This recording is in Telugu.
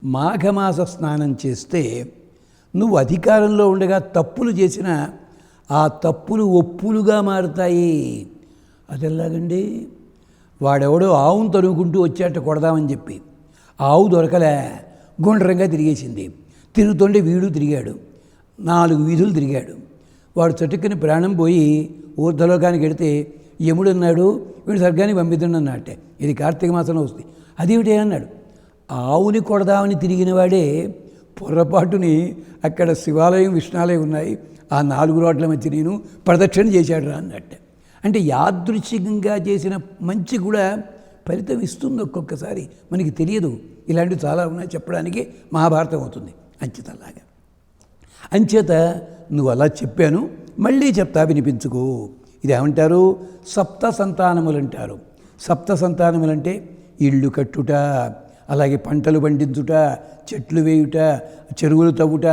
మాఘమాస స్నానం చేస్తే నువ్వు అధికారంలో ఉండగా తప్పులు చేసిన ఆ తప్పులు ఒప్పులుగా మారుతాయి. అది ఎలాగండి? వాడెవడో ఆవును తరుగుకుంటూ వచ్చాట కొడదామని చెప్పి, ఆవు దొరకలే, గుండ్రంగా తిరిగేసింది. తిరుగుతుంటే వీడు తిరిగాడు, 4 వీధులు తిరిగాడు. వాడు చటుక్కుని ప్రాణం పోయి ఊర్ధలోకానికి వెడితే యముడు అన్నాడు, వీడు స్వర్గానికి పంపిద్దున్నట్టే. ఇది కార్తీక మాసంలో వస్తుంది. అదేమిటి అన్నాడు, ఆవుని కొడదామని తిరిగిన వాడే పొరపాటుని అక్కడ శివాలయం విష్ణాలయం ఉన్నాయి, ఆ 4 రోడ్ల మధ్య నేను ప్రదక్షిణ చేశాడు రా అన్నట్టు. అంటే యాదృచ్ఛికంగా చేసిన మంచి కూడా ఫలితం ఇస్తుంది ఒక్కొక్కసారి, మనకి తెలియదు. ఇలాంటివి చాలా ఉన్నాయి, చెప్పడానికి మహాభారతం అవుతుంది అంచేతలాగా. అంచేత నువ్వు అలా చెప్పాను, మళ్ళీ చెప్తా వినిపించుకో. ఇది ఏమంటారు? సప్త సంతానములు అంటారు. సప్త సంతానములంటే ఇళ్ళు కట్టుట, అలాగే పంటలు పండించుట, చెట్లు వేయుట, చెరువులు తవ్వుట,